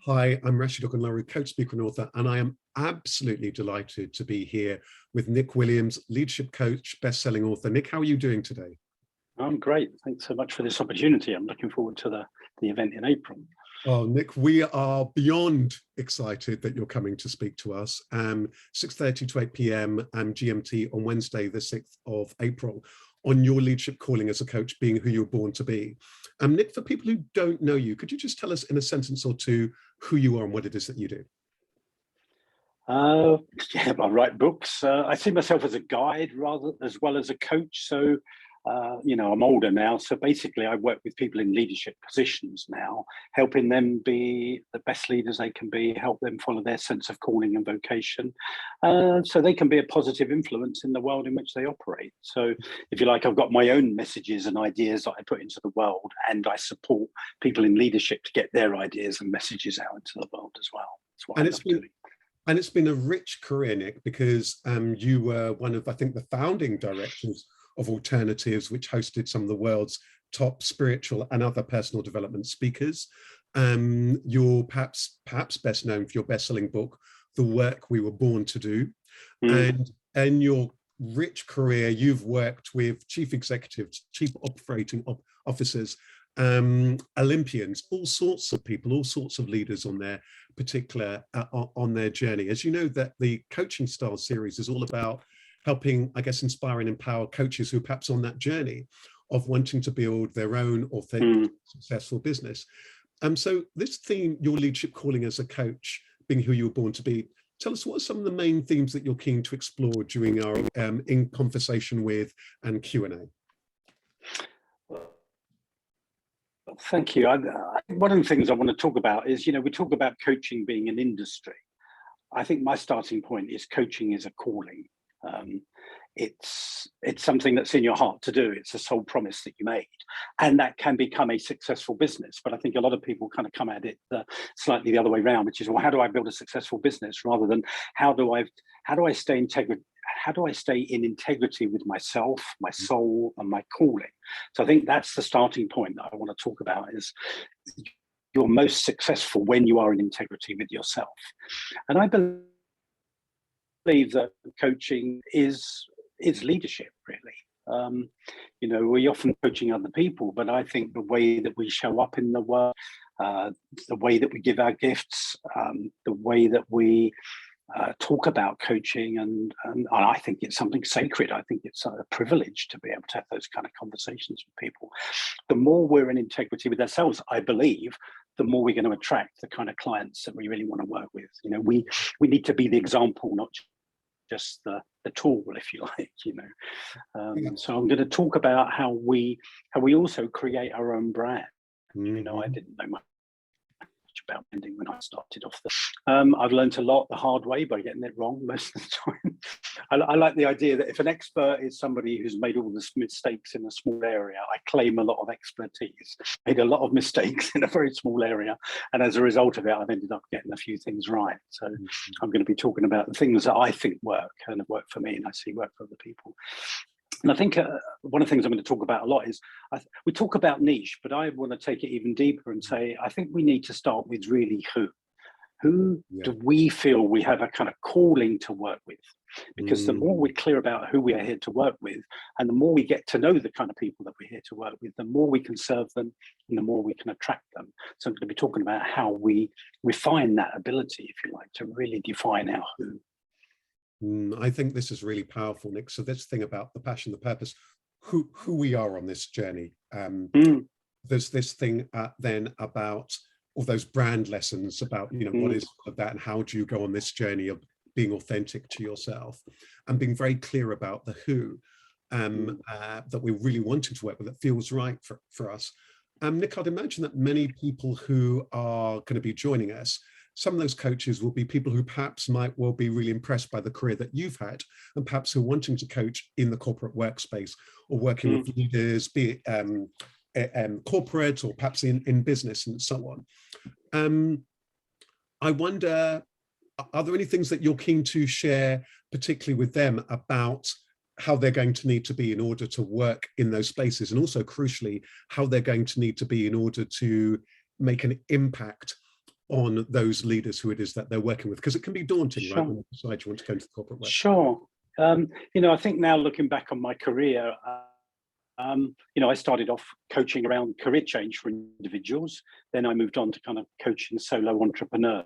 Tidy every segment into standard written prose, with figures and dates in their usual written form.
Hi, I'm Rasheed Ogunlaru, coach, speaker and author, and I am absolutely delighted to be here with Nick Williams, leadership coach, best-selling author. Nick, how are you doing today? I'm great. Thanks so much for this opportunity. I'm looking forward to the event in April. Oh, Nick, we are beyond excited that you're coming to speak to us. 6:30 to 8 p.m. GMT on Wednesday, the 6th of April, on your leadership calling as a coach, being who you're born to be. Nick, for people who don't know you, could you just tell us in a sentence or two who you are and what it is that you do? Yeah, I write books. I see myself as a guide rather as well as a coach. So, I'm older now. So basically, I work with people in leadership positions now, helping them be the best leaders they can be, help them follow their sense of calling and vocation, so they can be a positive influence in the world in which they operate. So, if you like, I've got my own messages and ideas that I put into the world, and I support people in leadership to get their ideas and messages out into the world as well. That's what I love doing. And it's been a rich career, Nick, because you were one of, I think, the founding directors of Alternatives, which hosted some of the world's top spiritual and other personal development speakers. You're perhaps best known for your best-selling book, The Work We Were Born to Do. And in your rich career, you've worked with chief executives, chief operating officers, Olympians, all sorts of people, all sorts of leaders on their particular on their journey. As you know, that the Coaching Style series is all about helping, I guess, inspire and empower coaches who are perhaps on that journey of wanting to build their own authentic, successful business. So this theme, your leadership calling as a coach, being who you were born to be, tell us what are some of the main themes that you're keen to explore during our in conversation with and Q&A. Thank you. One of the things I want to talk about is, we talk about coaching being an industry. I think my starting point is coaching is a calling. It's something that's in your heart to do. It's a soul promise that you made, and that can become a successful business. But I think a lot of people kind of come at it slightly the other way around, which is, well, how do I build a successful business, rather than how do I stay in integrity with myself, my soul, and my calling. So I think that's the starting point that I want to talk about. Is you're most successful when you are in integrity with yourself. And I believe that coaching is leadership, really. We often coaching other people, but I think the way that we show up in the world, the way that we give our gifts, the way that we talk about coaching, and I think it's something sacred. I think it's a privilege to be able to have those kind of conversations with people. The more we're in integrity with ourselves, I believe, the more we're going to attract the kind of clients that we really want to work with. We need to be the example, not just the tool, if you like. So I'm going to talk about how we also create our own brand. I didn't know much about branding when I started off. I've learned a lot the hard way by getting it wrong most of the time. I like the idea that if an expert is somebody who's made all the mistakes in a small area, I claim a lot of expertise. Made a lot of mistakes in a very small area, and as a result of it, I've ended up getting a few things right. So I'm going to be talking about the things that I think work and have worked for me, and I see work for other people. And I think one of the things I'm going to talk about a lot is we talk about niche, but I want to take it even deeper and say, I think we need to start with really who. Who do we feel we have a kind of calling to work with? Because the more we're clear about who we are here to work with, and the more we get to know the kind of people that we're here to work with, the more we can serve them and the more we can attract them. So I'm going to be talking about how we refine that ability, if you like, to really define our who. I think this is really powerful, Nick. So this thing about the passion, the purpose, who we are on this journey. There's this thing then about all those brand lessons about, what is all of that and how do you go on this journey of being authentic to yourself and being very clear about the who that we're really wanting to work with, that feels right for us. Nick, I'd imagine that many people who are going to be joining us, some of those coaches will be people who perhaps might well be really impressed by the career that you've had, and perhaps who are wanting to coach in the corporate workspace or working with leaders, be it corporate or perhaps in business and so on. I wonder, are there any things that you're keen to share, particularly with them, about how they're going to need to be in order to work in those spaces, and also crucially, how they're going to need to be in order to make an impact on those leaders who it is that they're working with? Because it can be daunting, right, Sure. when you decide you want to go into the corporate world. Sure. I think now looking back on my career, I started off coaching around career change for individuals. Then I moved on to kind of coaching solo entrepreneurs.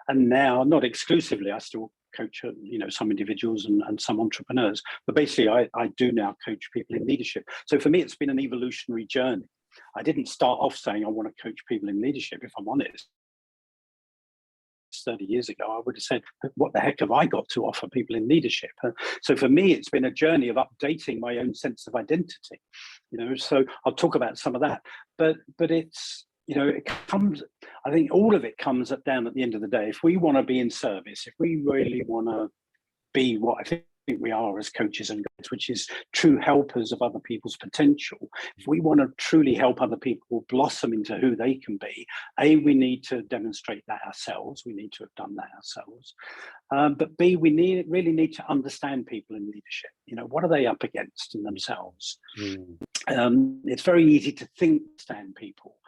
And now, not exclusively, I still coach, some individuals and some entrepreneurs. But basically, I do now coach people in leadership. So for me, it's been an evolutionary journey. I didn't start off saying I want to coach people in leadership, if I'm honest. 30 years ago, I would have said, what the heck have I got to offer people in leadership? So for me, it's been a journey of updating my own sense of identity. So I'll talk about some of that. But it's, it comes, I think all of it comes down at the end of the day. If we want to be in service, if we really want to be what I think we are as coaches and guides, which is true helpers of other people's potential. If we want to truly help other people blossom into who they can be, we need to demonstrate that ourselves. We need to have done that ourselves. But B, we really need to understand people in leadership. What are they up against in themselves? It's very easy to understand people.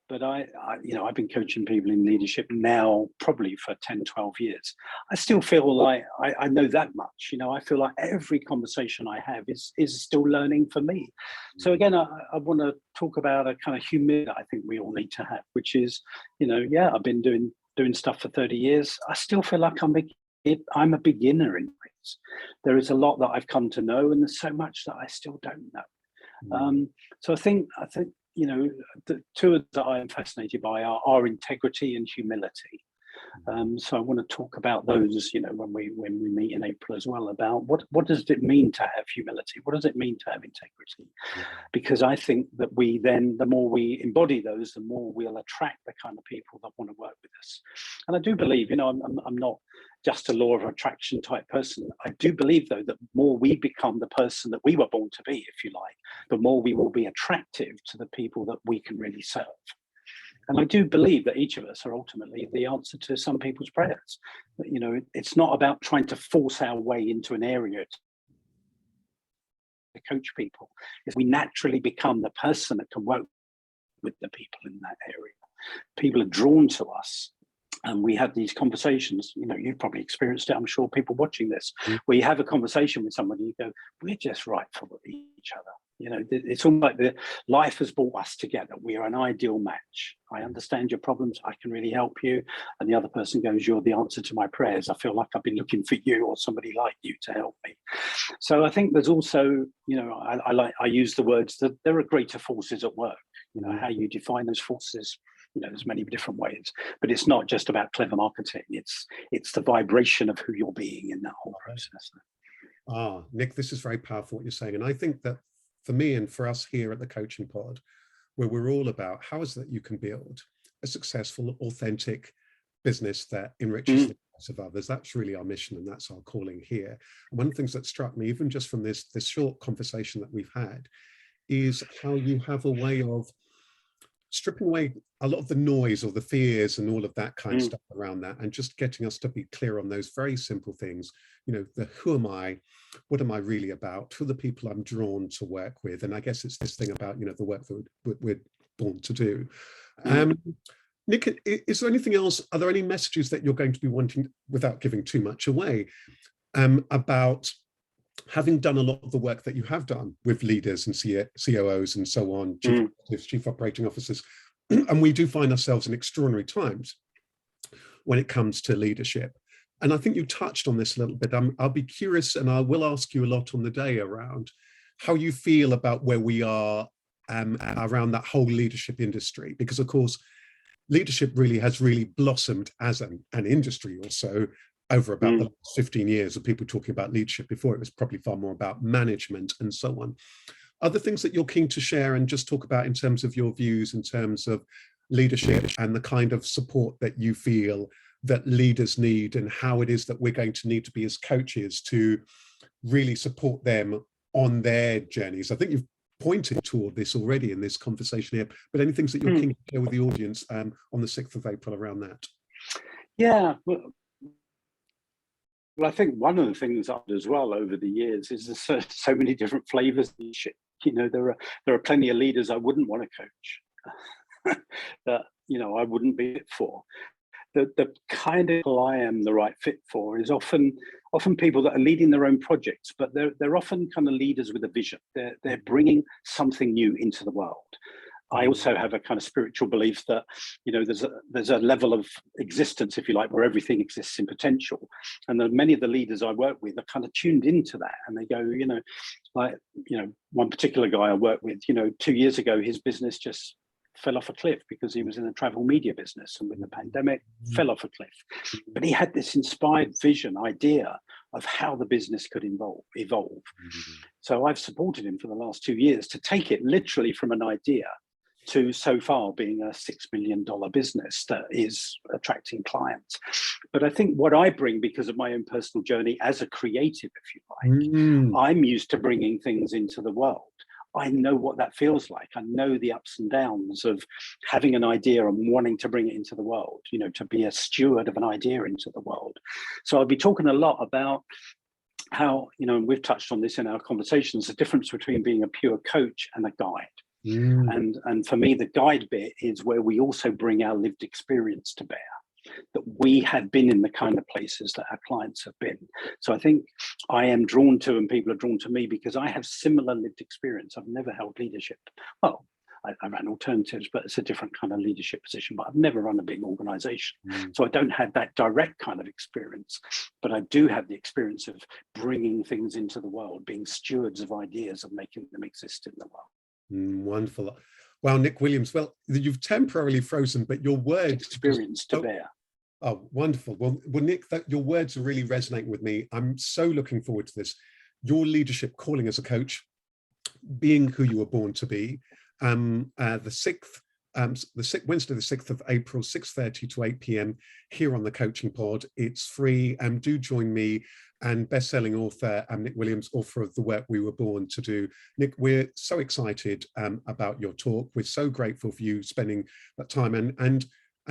But I've been coaching people in leadership now probably for 10, 12 years. I still feel like I know that much. I feel like every conversation I have is still learning for me. So again, I want to talk about a kind of humility I think we all need to have, which is, I've been doing stuff for 30 years. I still feel like I'm a beginner in things. There is a lot that I've come to know, and there's so much that I still don't know. So I think the two that I'm fascinated by are integrity and humility. So I want to talk about those, when we meet in April as well, about what does it mean to have humility? What does it mean to have integrity? Because I think that the more we embody those, the more we'll attract the kind of people that want to work with us. And I do believe, I'm not just a law of attraction type person. I do believe, though, that the more we become the person that we were born to be, if you like, the more we will be attractive to the people that we can really serve. And I do believe that each of us are ultimately the answer to some people's prayers. It's not about trying to force our way into an area to coach people. If we naturally become the person that can work with the people in that area, people are drawn to us. And we have these conversations, you've probably experienced it, I'm sure, people watching this, where you have a conversation with somebody, you go, we're just right for each other. It's almost like life has brought us together. We are an ideal match. I understand your problems. I can really help you. And the other person goes, you're the answer to my prayers. I feel like I've been looking for you or somebody like you to help me. So I think there's also, I use the words that there are greater forces at work. How you define those forces, there's many different ways, but it's not just about clever marketing. It's the vibration of who you're being in that whole process. Nick, this is very powerful what you're saying. And I think that for me and for us here at the Coaching Pod, where we're all about how is that you can build a successful, authentic business that enriches the lives of others. That's really our mission, and that's our calling here. And one of the things that struck me, even just from this short conversation that we've had, is how you have a way of stripping away a lot of the noise or the fears and all of that kind of stuff around that, and just getting us to be clear on those very simple things. The who am I? What am I really about? Who are the people I'm drawn to work with? And I guess it's this thing about, the work that we're born to do. Nick, is there anything else? Are there any messages that you're going to be wanting, without giving too much away, about having done a lot of the work that you have done with leaders and COOs and so on, chief operating officers, and we do find ourselves in extraordinary times when it comes to leadership. And I think you touched on this a little bit. I'll be curious, and I will ask you a lot on the day around how you feel about where we are around that whole leadership industry, because of course, leadership has blossomed as an industry also over about the last 15 years of people talking about leadership. Before, it was probably far more about management and so on. Other things that you're keen to share and just talk about in terms of your views, in terms of leadership and the kind of support that you feel that leaders need, and how it is that we're going to need to be as coaches to really support them on their journeys. I think you've pointed toward this already in this conversation here, but any things that you're keen to share with the audience on the 6th of April around that? Yeah, well, I think one of the things as well over the years is there's so many different flavors. There are plenty of leaders I wouldn't want to coach. that, you know, I wouldn't be fit for. The kind of people I am the right fit for is often people that are leading their own projects, but they're often kind of leaders with a vision. They're bringing something new into the world. I also have a kind of spiritual belief that, you know, there's a level of existence, if you like, where everything exists in potential. And many of the leaders I work with are kind of tuned into that. And they go, you know, like, you know, one particular guy I work with, you know, 2 years ago, his business just fell off a cliff because he was in the travel media business, and with the pandemic, fell off a cliff. But he had this inspired vision, idea of how the business could evolve. So I've supported him for the last 2 years to take it literally from an idea to so far being a $6 million business that is attracting clients. But I think what I bring, because of my own personal journey as a creative, if you like, I'm used to bringing things into the world. I know what that feels like. I know the ups and downs of having an idea and wanting to bring it into the world, you know, to be a steward of an idea into the world. So I'll be talking a lot about how, you know, and we've touched on this in our conversations, the difference between being a pure coach and a guide. And for me, the guide bit is where we also bring our lived experience to bear, that we have been in the kind of places that our clients have been. So I think I am drawn to, and people are drawn to me, because I have similar lived experience. I've never held leadership. Well, I ran alternatives, but it's a different kind of leadership position, but I've never run a big organization. So I don't have that direct kind of experience, but I do have the experience of bringing things into the world, being stewards of ideas and making them exist in the world. Wonderful. Well, Nick Williams, well, you've temporarily frozen, but your words experience to bear. Oh, wonderful. Well, Nick, your words are really resonating with me. I'm so looking forward to this. Your leadership calling as a coach, being who you were born to be. Wednesday, the 6th of April, 6:30 to 8 p.m. here on the Coaching Pod. It's free. Do join me and best-selling author Nick Williams, author of The Work We Were Born to Do. Nick, we're so excited about your talk. We're so grateful for you spending that time and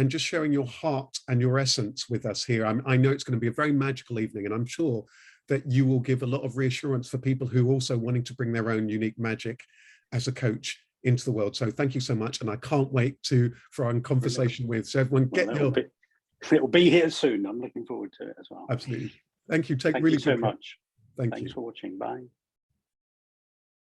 just sharing your heart and your essence with us here. I know it's going to be a very magical evening, and I'm sure that you will give a lot of reassurance for people who are also wanting to bring their own unique magic as a coach into the world. So thank you so much, and I can't wait for our conversation with. So everyone, it'll be here soon. I'm looking forward to it as well. Absolutely. Thank you. Thank you so much. Thank you. Thanks for watching. Bye.